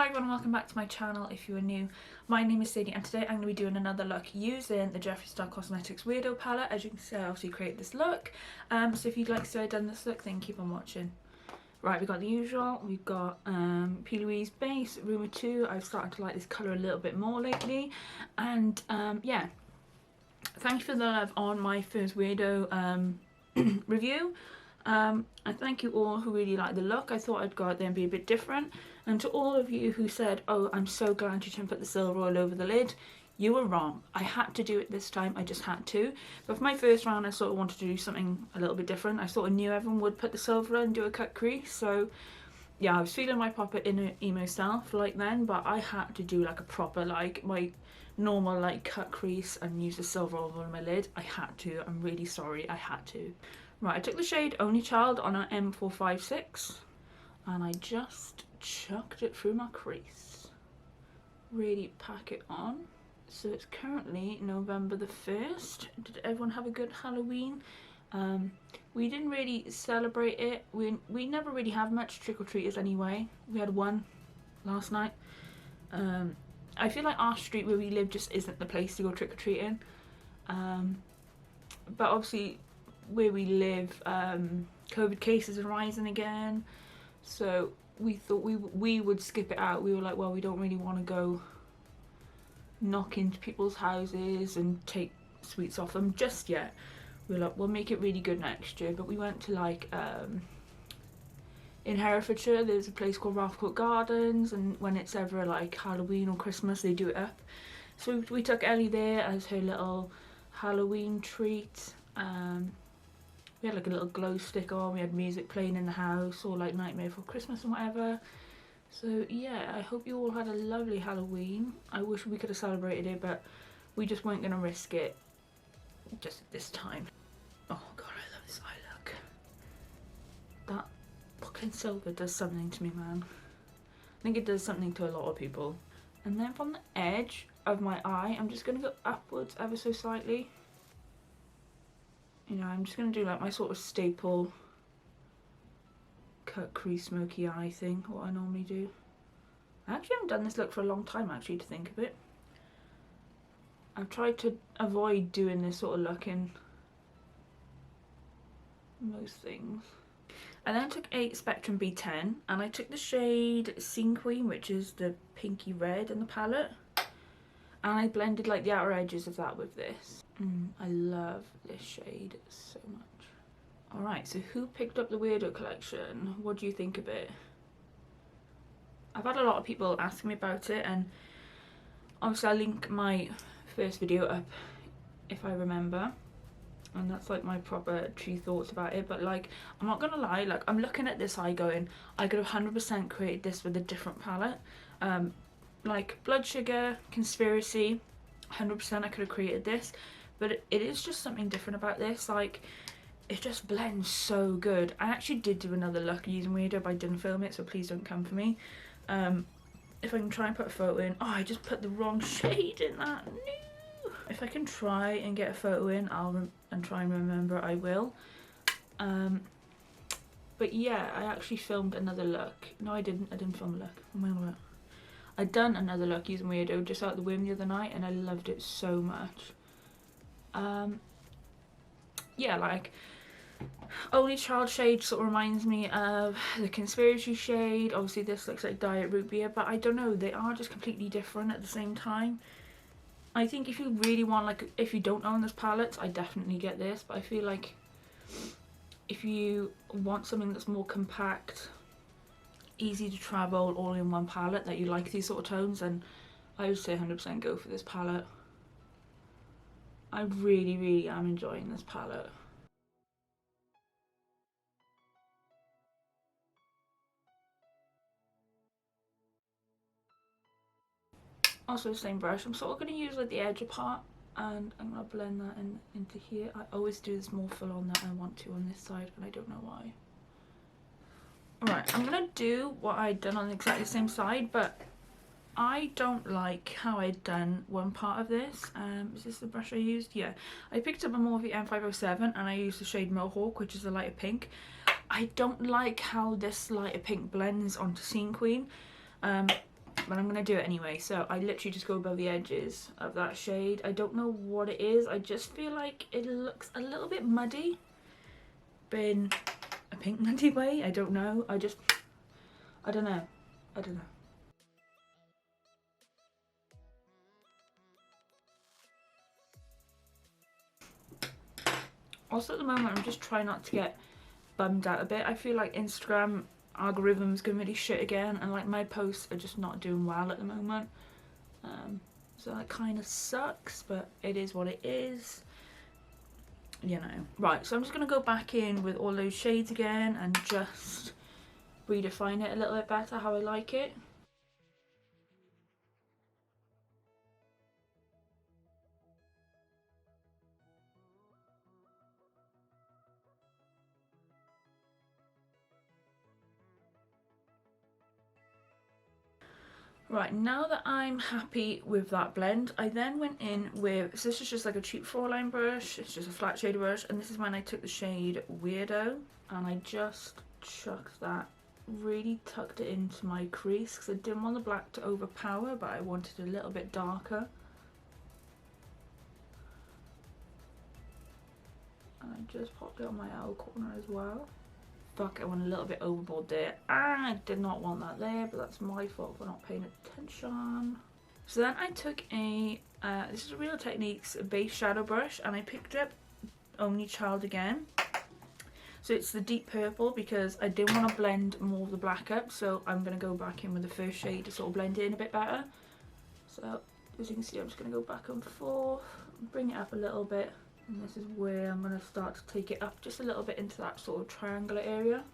Hi everyone, welcome back to my channel if you are new. My name is Sadie and today I'm going to be doing another look using the Jeffree Star Cosmetics Weirdo palette. As you can see, I obviously created this look. So if you'd like to see I've done this look, then keep on watching. Right, we've got the usual. We've got P. Louise base, Rumor 2. I've started to like this colour a little bit more lately. And yeah, thank you for the love on my first Weirdo review. And thank you all who really liked the look. I thought I'd go out there and be a bit different. And to all of you who said, oh, I'm so glad you didn't put the silver all over the lid, you were wrong. I had to do it this time. I just had to. But for my first round, I sort of wanted to do something a little bit different. I sort of knew everyone would put the silver and do a cut crease. So yeah, I was feeling my proper inner emo self like then, but I had to do like a proper, like my normal like cut crease and use the silver all over my lid. I had to. I'm really sorry. I had to. Right, I took the shade Only Child on an M456 and I just chucked it through my crease. Really pack it on. So it's currently November the 1st. Did everyone have a good Halloween? We didn't really celebrate it. We never really have much trick-or-treaters anyway. We had one last night. I feel like our street where we live just isn't the place to go trick-or-treating. But obviously where we live, COVID cases are rising again, so we thought we would skip it out. We were like, well, we don't really want to go knock into people's houses and take sweets off them just yet. We were like, we'll make it really good next year. But we went to like in Herefordshire there's a place called Rathcote Gardens, and when it's ever like Halloween or Christmas they do it up. So we took Ellie there as her little Halloween treat. We had like a little glow stick on, we had music playing in the house, or like Nightmare Before Christmas and whatever. So yeah, I hope you all had a lovely Halloween. I wish we could have celebrated it, but we just weren't going to risk it just at this time. Oh god, I love this eye look. That fucking silver does something to me, man. I think it does something to a lot of people. And then from the edge of my eye, I'm just going to go upwards ever so slightly. You know, I'm just going to do like my sort of staple cut crease smoky eye thing, what I normally do. I actually haven't done this look for a long time actually, to think of it. I've tried to avoid doing this sort of look in most things. I then took a Spectrum B10 and I took the shade Scene Queen, which is the pinky red in the palette. And I blended like the outer edges of that with this. I love this shade so much. Alright, so who picked up the Weirdo collection? What do you think of it? I've had a lot of people asking me about it, and obviously I'll link my first video up if I remember. And that's like my proper true thoughts about it. But like, I'm not gonna lie, like I'm looking at this eye going, I could have 100% created this with a different palette. Like Blood Sugar, Conspiracy, 100% I could have created this, but it is just something different about this. Like, it just blends so good. I actually did do another look using Weirdo, but I didn't film it, so please don't come for me. If I can try and put a photo in. Oh, I just put the wrong shade in that. No. If I can try and get a photo in, and try and remember, I will. But yeah, I actually filmed another look. No, I didn't film a look. Oh my god. I'd done another look using Weirdo just out the whim the other night, and I loved it so much. Yeah, like Only Child shade sort of reminds me of the Conspiracy shade. Obviously this looks like Diet Root Beer, but I don't know, they are just completely different at the same time. I think if you really want, like, if you don't own this palette, I definitely get this, but I feel like if you want something that's more compact, easy to travel, all in one palette, that you like these sort of tones, and I would say 100% go for this palette. I really am enjoying this palette. Also the same brush, I'm sort of going to use like the edge part, and I'm going to blend that into here. I always do this more full on than I want to on this side, and I don't know why. Alright, I'm going to do what I'd done on exactly the same side, but I don't like how I'd done one part of this. Is this the brush I used? Yeah. I picked up a Morphe M507 and I used the shade Mohawk, which is a lighter pink. I don't like how this lighter pink blends onto Scene Queen. but I'm going to do it anyway. So I literally just go above the edges of that shade. I don't know what it is. I just feel like it looks a little bit muddy. In a pink muddy way. I don't know. I don't know. I don't know. Also at the moment I'm just trying not to get bummed out a bit. I feel like Instagram algorithm's going really shit again, and like my posts are just not doing well at the moment. So that kind of sucks, but it is what it is. You know. Right, so I'm just going to go back in with all those shades again and just redefine it a little bit better how I like it. Right, now that I'm happy with that blend, I then went in with, so this is just like a cheap 4-line brush, it's just a flat shader brush, and this is when I took the shade Weirdo, and I just chucked that, really tucked it into my crease, because I didn't want the black to overpower, but I wanted a little bit darker. And I just popped it on my outer corner as well. Fuck, I went a little bit overboard there. I did not want that there, but that's my fault for not paying attention. So then I took a, this is Real Techniques base shadow brush, and I picked up Only Child again. So it's the deep purple because I didn't want to blend more of the black up, so I'm going to go back in with the first shade to sort of blend it in a bit better. So as you can see, I'm just going to go back and forth, bring it up a little bit. And this is where I'm going to start to take it up just a little bit into that sort of triangular area.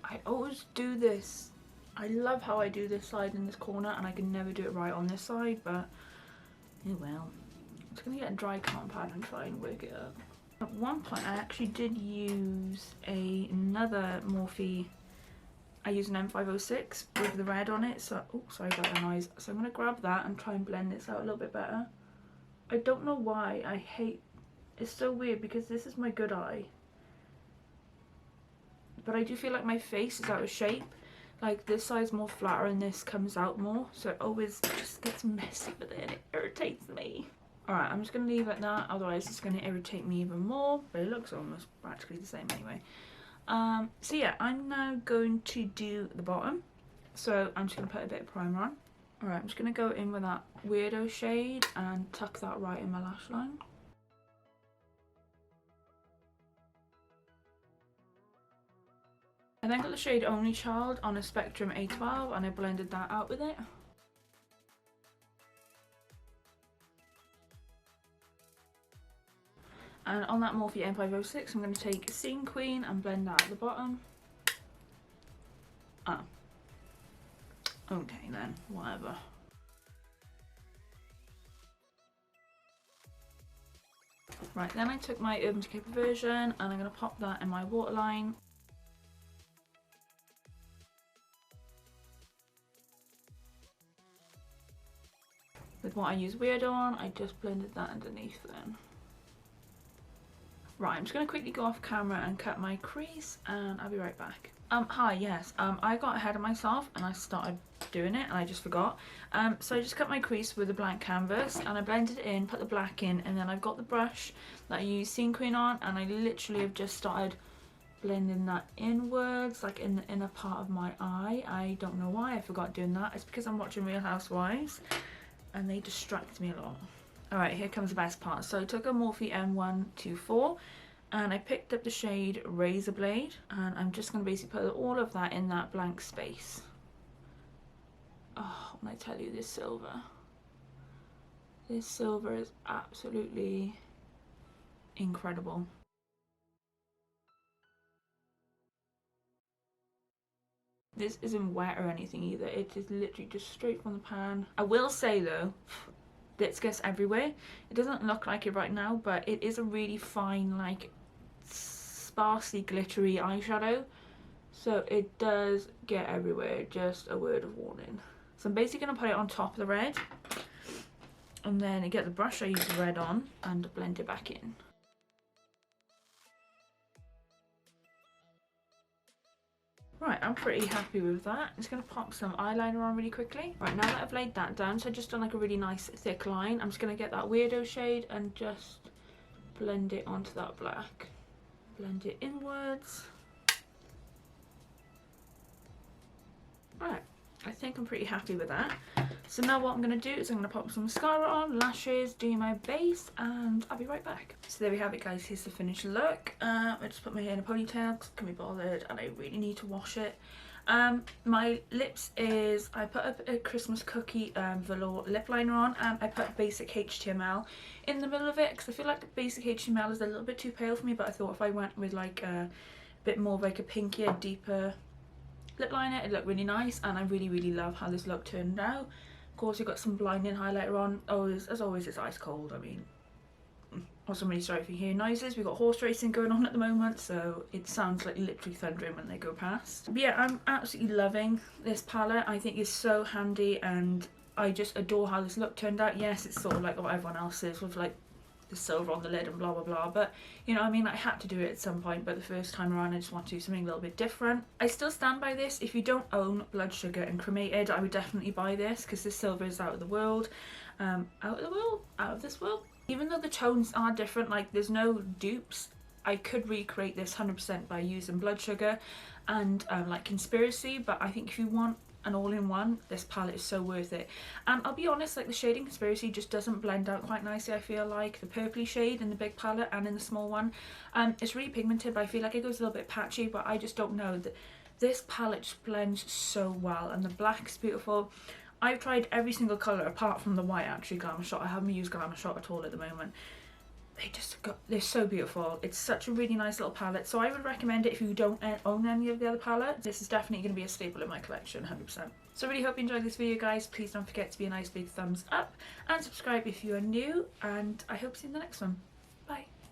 I always do this. I love how I do this side in this corner, and I can never do it right on this side, but oh well. I'm just going to get a dry cotton pad and try and work it up. At one point I actually did use another Morphe. I used an M506 with the red on it, so oh sorry about the noise. So I'm going to grab that and try and blend this out a little bit better. I don't know why I hate, it's so weird because this is my good eye, but I do feel like my face is out of shape. Like this side's more flatter and this comes out more, so it always just gets messy with it and it irritates me. Alright, I'm just going to leave it at that, otherwise it's going to irritate me even more, but it looks almost practically the same anyway. So yeah, I'm now going to do the bottom, so I'm just going to put a bit of primer on. Alright, I'm just going to go in with that Weirdo shade and tuck that right in my lash line. I then got the shade Only Child on a Spectrum A12 and I blended that out with it. And on that Morphe M506 I'm going to take Scene Queen and blend that at the bottom. Oh. Okay then, whatever. Right, then I took my Urban Decay Perversion and I'm going to pop that in my waterline. With what I use Weirdo on, I just blended that underneath then. Right, I'm just going to quickly go off camera and cut my crease and I'll be right back. Hi, yes, I got ahead of myself and I started doing it and I just forgot. So I just cut my crease with a blank canvas and I blended it in, put the black in, and then I've got the brush that I used Scene Queen on and I literally have just started blending that inwards, like in the inner part of my eye. I don't know why I forgot doing that. It's because I'm watching Real Housewives and they distract me a lot. Alright, here comes the best part. So I took a Morphe M124 and I picked up the shade Razor Blade and I'm just going to basically put all of that in that blank space. Oh, when I tell you this silver is absolutely incredible. This isn't wet or anything either, it is literally just straight from the pan. I will say though, this gets everywhere. It doesn't look like it right now, but it is a really fine, like sparsely glittery eyeshadow, so it does get everywhere, just a word of warning. So I'm basically going to put it on top of the red and then get the brush I used the red on and blend it back in. Right, I'm pretty happy with that. I'm just going to pop some eyeliner on really quickly. Right, now that I've laid that down, so I've just done like a really nice thick line, I'm just going to get that Weirdo shade and just blend it onto that black. Blend it inwards. Right, I think I'm pretty happy with that. So now what I'm going to do is I'm going to pop some mascara on, lashes, do my base, and I'll be right back. So there we have it, guys. Here's the finished look. I just put my hair in a ponytail because I can't be bothered and I really need to wash it. My lips is, I put a Christmas cookie velour lip liner on, and I put basic HTML in the middle of it because I feel like basic HTML is a little bit too pale for me, but I thought if I went with like a bit more of like a pinkier, deeper lip liner, it'd look really nice, and I really love how this look turned out. Of course, you've got some blinding highlighter on. As always, it's ice cold. I mean, also I'm really sorry if you hear noises. We've got horse racing going on at the moment, so it sounds like literally thundering when they go past. But yeah, I'm absolutely loving this palette. I think it's so handy, and I just adore how this look turned out. Yes, it's sort of like what everyone else is with like the silver on the lid and blah blah blah, but you know, I mean, I had to do it at some point, but the first time around I just want to do something a little bit different. I still stand by this. If you don't own Blood Sugar and Cremated, I would definitely buy this because this silver is out of the world. Out of this world. Even though the tones are different, like there's no dupes, I could recreate this 100% by using Blood Sugar and like Conspiracy, but I think if you want an all-in-one, this palette is so worth it. And I'll be honest, like the shade in Conspiracy just doesn't blend out quite nicely. I feel like the purpley shade in the big palette and in the small one, it's really pigmented, but I feel like it goes a little bit patchy, but I just don't know. This palette just blends so well, and the black's beautiful. I've tried every single colour apart from the white, actually, Glamour Shot. I haven't used Glamour Shot at all at the moment. They're so beautiful. It's such a really nice little palette, so I would recommend it if you don't own any of the other palettes. This is definitely going to be a staple in my collection, 100%. So I really hope you enjoyed this video, guys. Please don't forget to be a nice big thumbs up and subscribe if you are new, and I hope to see you in the next one.